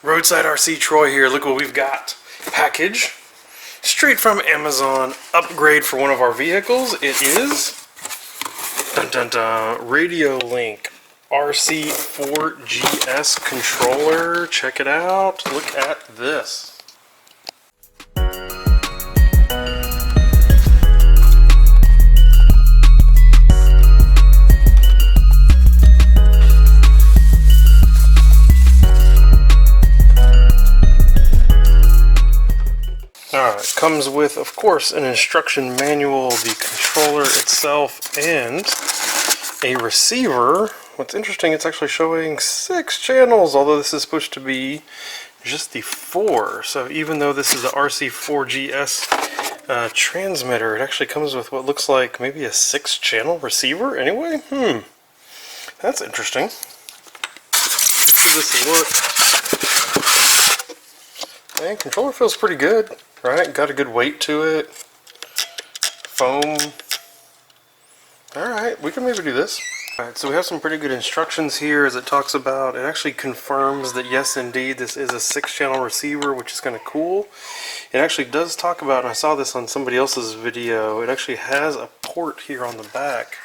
Roadside RC Troy here. Look what we've got. Package straight from Amazon. Upgrade for one of our vehicles. It is RadioLink RC4GS controller. Check it out. Look at this. Alright, comes with, of course, an instruction manual, the controller itself, and a receiver. What's interesting, it's actually showing 6 channels, although this is supposed to be just the 4. So even though this is the RC4GS transmitter, it actually comes with what looks like maybe a 6-channel receiver anyway? That's interesting. Let's see this look. Man, controller feels pretty good. Right, got a good weight to it. Foam. Alright, we can maybe do this. Alright, so we have some pretty good instructions here as it talks about. It actually confirms that yes, indeed, this is a 6-channel receiver, which is kind of cool. It actually does talk about, and I saw this on somebody else's video, it actually has a port here on the back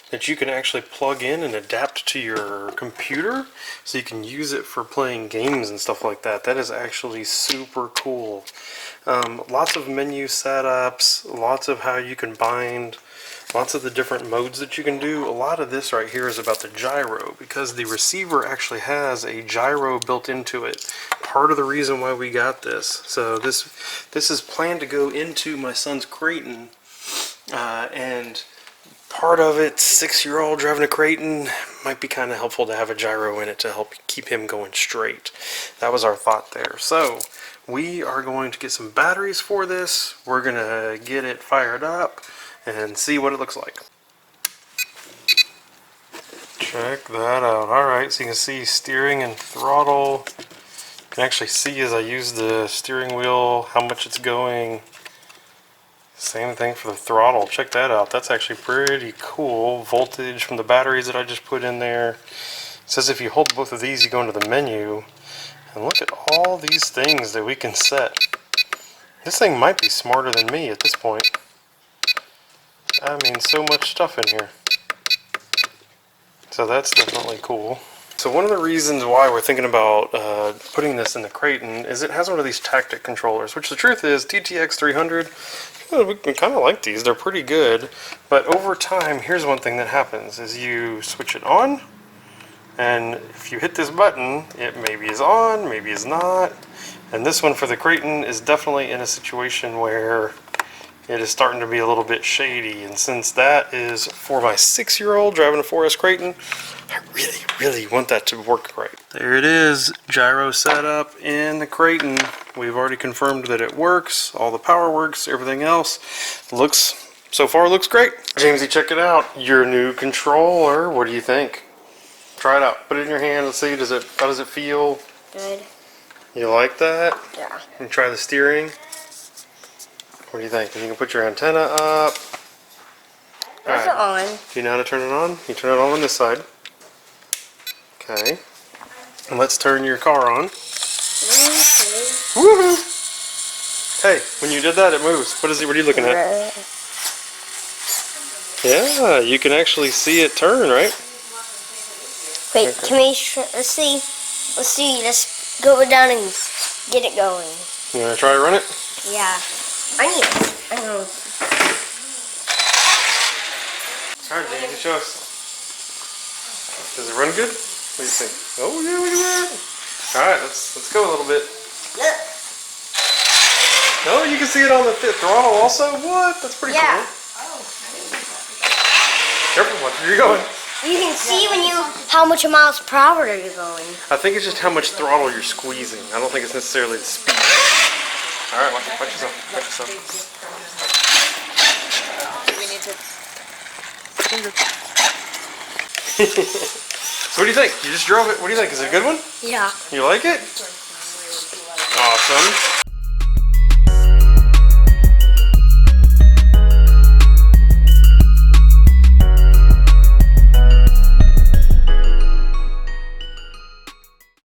that you can actually plug in and adapt to your computer so you can use it for playing games and stuff like that. That is actually super cool. Lots of menu setups, lots of how you can bind, lots of the different modes that you can do. A lot of this right here is about the gyro, because the receiver actually has a gyro built into it. Part of the reason why we got this. So this is planned to go into my son's Kraton, and part of it, 6-year-old driving a Kraton, might be kind of helpful to have a gyro in it to help keep him going straight. That was our thought there. So we are going to get some batteries for this. We're going to get it fired up and see what it looks like. Check that out. Alright, so you can see steering and throttle. You can actually see as I use the steering wheel how much it's going. Same thing for the throttle. Check that out. That's actually pretty cool. Voltage from the batteries that I just put in there. It says if you hold both of these, you go into the menu. And look at all these things that we can set. This thing might be smarter than me at this point. I mean, so much stuff in here. So that's definitely cool. So one of the reasons why we're thinking about putting this in the Kraton is it has one of these tactic controllers, which the truth is TTX 300, we kind of like these. They're pretty good. But over time, here's one thing that happens, is you switch it on, and if you hit this button, it maybe is on, maybe is not. And this one for the Kraton is definitely in a situation where it is starting to be a little bit shady. And since that is for my 6-year-old driving a 4S Kraton, I really want that to work right. There it is, gyro setup in the Kraton. We've already confirmed that it works. All the power works, everything else so far looks great. Jamesy, check it out. Your new controller. What do you think? Try it out. Put it in your hand. Let's see. How does it feel? Good. You like that? Yeah. And try the steering. What do you think? You can put your antenna up. Turn it on. Do you know how to turn it on? You turn it on this side. Okay. And let's turn your car on. Woohoo! Hey, when you did that, it moves. What are you looking at? Yeah, you can actually see it turn, right? Wait, can we let's see. Let's go down and get it going. You want to try to run it? Yeah. I know. Alright, Jamie, show us. Does it run good? What do you think? Oh yeah, look at that. Alright, let's go a little bit. Oh, you can see it on the throttle also? What? That's pretty cool. Careful, watch where you're going. You can see how much miles per hour you're going. I think it's just how much throttle you're squeezing. I don't think it's necessarily the speed. Alright, watch yourself. We need to... So what do you think? You just drove it. What do you think? Is it a good one? Yeah. You like it? Awesome.